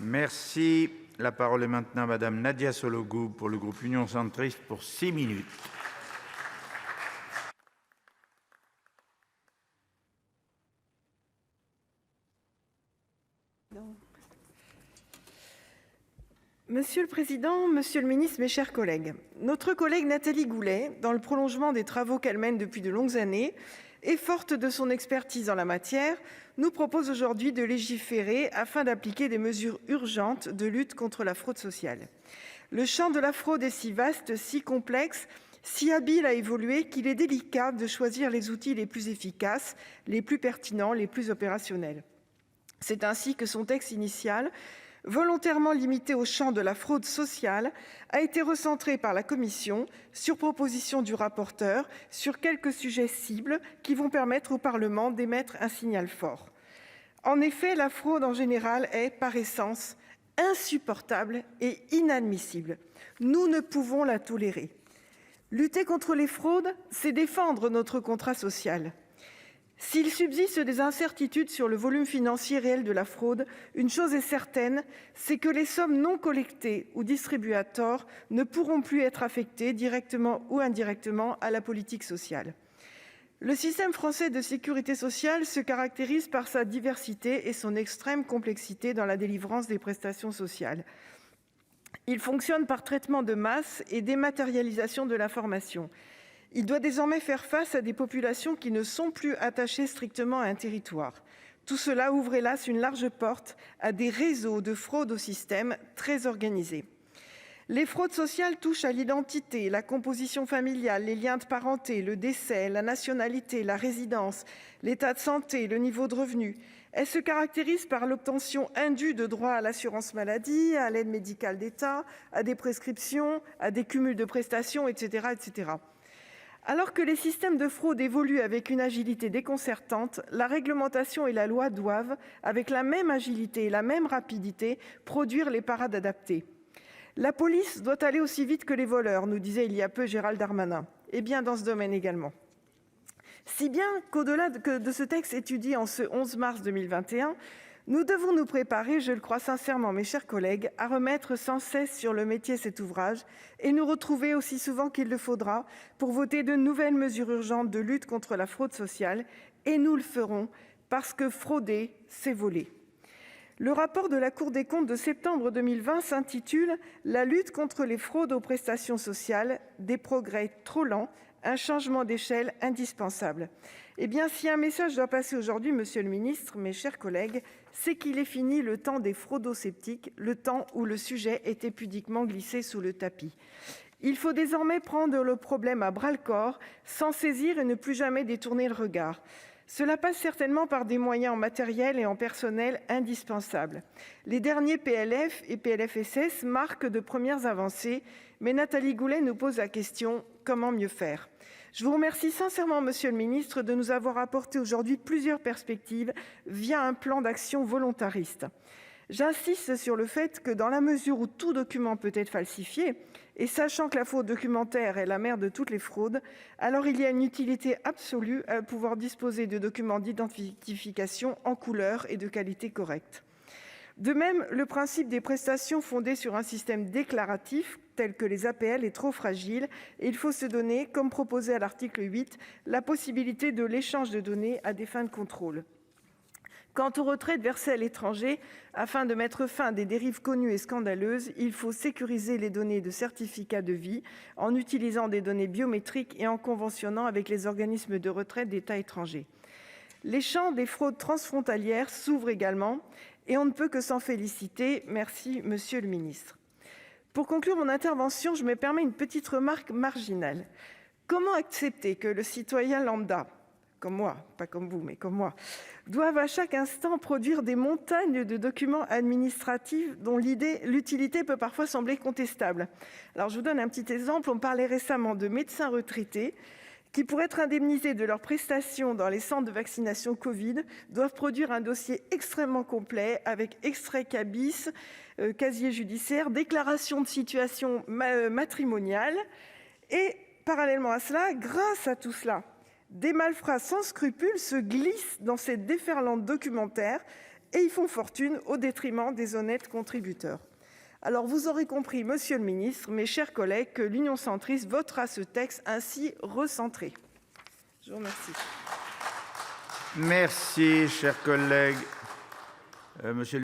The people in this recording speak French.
Merci. La parole est maintenant à Madame Nadia Sollogoub pour le groupe Union centriste pour 6 minutes. Monsieur le Président, Monsieur le Ministre, mes chers collègues, notre collègue Nathalie Goulet, dans le prolongement des travaux qu'elle mène depuis de longues années et forte de son expertise en la matière, nous propose aujourd'hui de légiférer afin d'appliquer des mesures urgentes de lutte contre la fraude sociale. Le champ de la fraude est si vaste, si complexe, si habile à évoluer qu'il est délicat de choisir les outils les plus efficaces, les plus pertinents, les plus opérationnels. C'est ainsi que son texte initial, volontairement limité au champ de la fraude sociale, a été recentré par la Commission, sur proposition du rapporteur, sur quelques sujets cibles qui vont permettre au Parlement d'émettre un signal fort. En effet, la fraude en général est, par essence, insupportable et inadmissible. Nous ne pouvons la tolérer. Lutter contre les fraudes, c'est défendre notre contrat social. S'il subsiste des incertitudes sur le volume financier réel de la fraude, une chose est certaine, c'est que les sommes non collectées ou distribuées à tort ne pourront plus être affectées, directement ou indirectement, à la politique sociale. Le système français de sécurité sociale se caractérise par sa diversité et son extrême complexité dans la délivrance des prestations sociales. Il fonctionne par traitement de masse et dématérialisation de l'information. Il doit désormais faire face à des populations qui ne sont plus attachées strictement à un territoire. Tout cela ouvre hélas une large porte à des réseaux de fraude au système très organisés. Les fraudes sociales touchent à l'identité, la composition familiale, les liens de parenté, le décès, la nationalité, la résidence, l'état de santé, le niveau de revenu. Elles se caractérisent par l'obtention indue de droits à l'assurance maladie, à l'aide médicale d'État, à des prescriptions, à des cumuls de prestations, etc. etc. Alors que les systèmes de fraude évoluent avec une agilité déconcertante, la réglementation et la loi doivent, avec la même agilité et la même rapidité, produire les parades adaptées. La police doit aller aussi vite que les voleurs, nous disait il y a peu Gérald Darmanin, et bien dans ce domaine également. Si bien qu'au-delà de ce texte étudié en ce 11 mars 2021, nous devons nous préparer, je le crois sincèrement, mes chers collègues, à remettre sans cesse sur le métier cet ouvrage et nous retrouver aussi souvent qu'il le faudra pour voter de nouvelles mesures urgentes de lutte contre la fraude sociale. Et nous le ferons parce que frauder, c'est voler. Le rapport de la Cour des comptes de septembre 2020 s'intitule « La lutte contre les fraudes aux prestations sociales, des progrès trop lents, un changement d'échelle indispensable ». Eh bien, si un message doit passer aujourd'hui, monsieur le ministre, mes chers collègues, c'est qu'il est fini le temps des fraudo-sceptiques, le temps où le sujet était pudiquement glissé sous le tapis. Il faut désormais prendre le problème à bras-le-corps, s'en saisir et ne plus jamais détourner le regard. Cela passe certainement par des moyens en matériel et en personnel indispensables. Les derniers PLF et PLFSS marquent de premières avancées, mais Nathalie Goulet nous pose la question : comment mieux faire ? Je vous remercie sincèrement, monsieur le ministre, de nous avoir apporté aujourd'hui plusieurs perspectives via un plan d'action volontariste. J'insiste sur le fait que, dans la mesure où tout document peut être falsifié, et sachant que la fraude documentaire est la mère de toutes les fraudes, alors il y a une utilité absolue à pouvoir disposer de documents d'identification en couleur et de qualité correcte. De même, le principe des prestations fondées sur un système déclaratif, tel que les APL, est trop fragile et il faut se donner, comme proposé à l'article 8, la possibilité de l'échange de données à des fins de contrôle. Quant aux retraites versées à l'étranger, afin de mettre fin à des dérives connues et scandaleuses, il faut sécuriser les données de certificats de vie en utilisant des données biométriques et en conventionnant avec les organismes de retraite d'États étrangers. Les champs des fraudes transfrontalières s'ouvrent également et on ne peut que s'en féliciter. Merci, monsieur le ministre. Pour conclure mon intervention, je me permets une petite remarque marginale. Comment accepter que le citoyen lambda, comme moi, pas comme vous, mais comme moi, doivent à chaque instant produire des montagnes de documents administratifs dont l'utilité peut parfois sembler contestable. Alors, je vous donne un petit exemple. On parlait récemment de médecins retraités qui, pour être indemnisés de leurs prestations dans les centres de vaccination Covid, doivent produire un dossier extrêmement complet avec extrait CABIS, casier judiciaire, déclaration de situation matrimoniale. Et parallèlement à cela, grâce à tout cela, des malfrats sans scrupules se glissent dans cette déferlante documentaire et ils font fortune au détriment des honnêtes contributeurs. Alors, vous aurez compris, monsieur le ministre, mes chers collègues, que l'Union centriste votera ce texte ainsi recentré. Je vous remercie. Merci, cher collègue. Monsieur